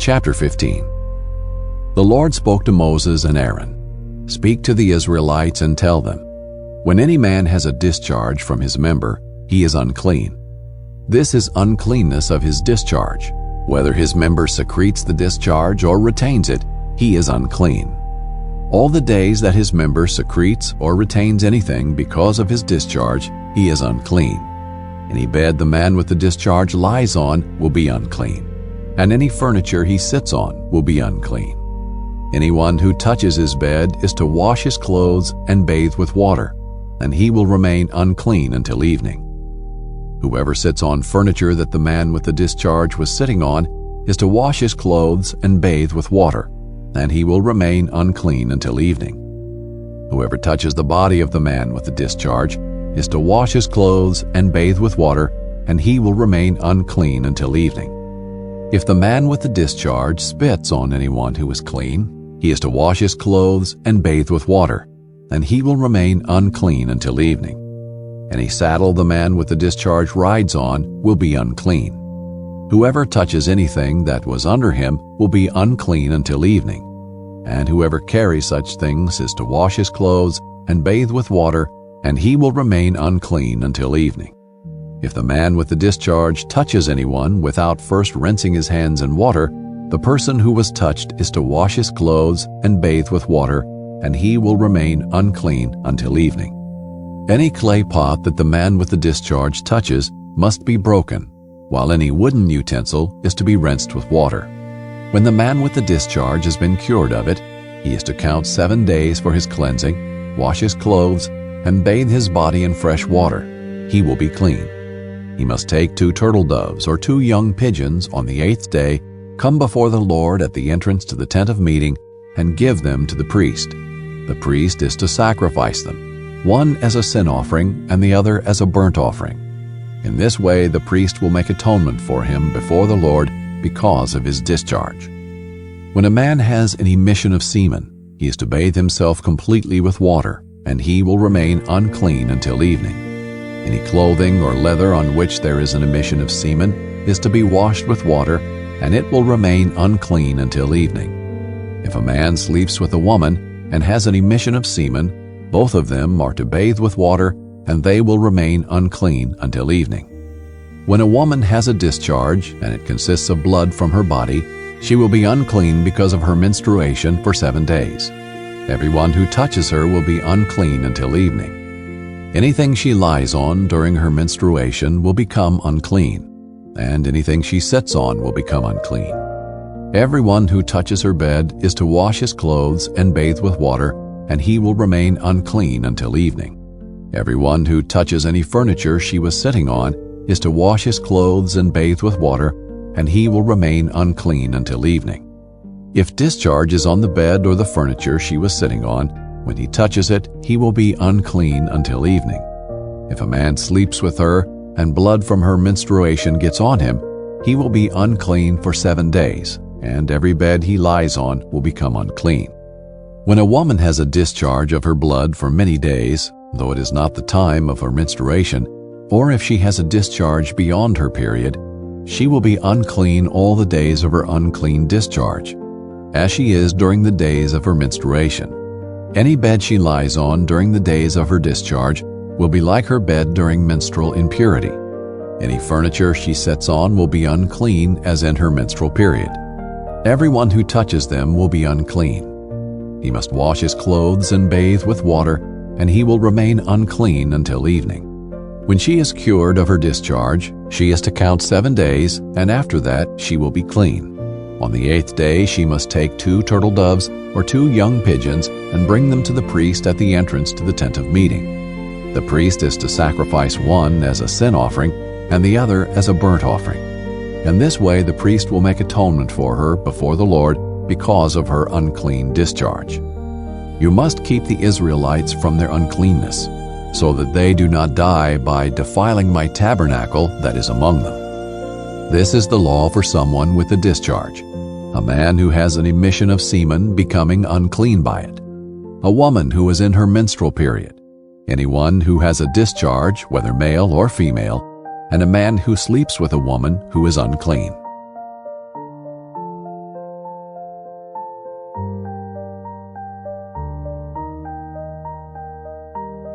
Chapter 15. The Lord spoke to Moses and Aaron, "Speak to the Israelites and tell them, when any man has a discharge from his member, he is unclean. This is uncleanness of his discharge. Whether his member secretes the discharge or retains it, he is unclean. All the days that his member secretes or retains anything because of his discharge, he is unclean. Any bed the man with the discharge lies on will be unclean, and any furniture he sits on will be unclean. Anyone who touches his bed is to wash his clothes and bathe with water, and he will remain unclean until evening. Whoever sits on furniture that the man with the discharge was sitting on is to wash his clothes and bathe with water, and he will remain unclean until evening. Whoever touches the body of the man with the discharge is to wash his clothes and bathe with water, and he will remain unclean until evening. If the man with the discharge spits on anyone who is clean, he is to wash his clothes and bathe with water, and he will remain unclean until evening. Any saddle the man with the discharge rides on will be unclean. Whoever touches anything that was under him will be unclean until evening, and whoever carries such things is to wash his clothes and bathe with water, and he will remain unclean until evening. If the man with the discharge touches anyone without first rinsing his hands in water, the person who was touched is to wash his clothes and bathe with water, and he will remain unclean until evening. Any clay pot that the man with the discharge touches must be broken, while any wooden utensil is to be rinsed with water. When the man with the discharge has been cured of it, he is to count 7 days for his cleansing, wash his clothes, and bathe his body in fresh water. He will be clean. He must take 2 turtle doves or 2 young pigeons on the 8th day, come before the Lord at the entrance to the tent of meeting, and give them to the priest. The priest is to sacrifice them, one as a sin offering and the other as a burnt offering. In this way the priest will make atonement for him before the Lord because of his discharge. When a man has an emission of semen, he is to bathe himself completely with water, and he will remain unclean until evening. Any clothing or leather on which there is an emission of semen is to be washed with water, and it will remain unclean until evening. If a man sleeps with a woman and has an emission of semen, both of them are to bathe with water, and they will remain unclean until evening. When a woman has a discharge and it consists of blood from her body, she will be unclean because of her menstruation for 7 days. Everyone who touches her will be unclean until evening. Anything she lies on during her menstruation will become unclean, and anything she sits on will become unclean. Everyone who touches her bed is to wash his clothes and bathe with water, and he will remain unclean until evening. Everyone who touches any furniture she was sitting on is to wash his clothes and bathe with water, and he will remain unclean until evening. If discharge is on the bed or the furniture she was sitting on, when he touches it, he will be unclean until evening. If a man sleeps with her and blood from her menstruation gets on him, he will be unclean for 7 days, and every bed he lies on will become unclean. When a woman has a discharge of her blood for many days, though it is not the time of her menstruation, or if she has a discharge beyond her period, she will be unclean all the days of her unclean discharge, as she is during the days of her menstruation. Any bed she lies on during the days of her discharge will be like her bed during menstrual impurity. Any furniture she sits on will be unclean as in her menstrual period. Everyone who touches them will be unclean. He must wash his clothes and bathe with water, and he will remain unclean until evening. When she is cured of her discharge, she is to count 7 days, and after that she will be clean. On the 8th day she must take 2 turtle doves or 2 young pigeons and bring them to the priest at the entrance to the tent of meeting. The priest is to sacrifice one as a sin offering and the other as a burnt offering. In this way the priest will make atonement for her before the Lord because of her unclean discharge. You must keep the Israelites from their uncleanness, so that they do not die by defiling my tabernacle that is among them. This is the law for someone with a discharge, a man who has an emission of semen becoming unclean by it, a woman who is in her menstrual period, anyone who has a discharge, whether male or female, and a man who sleeps with a woman who is unclean.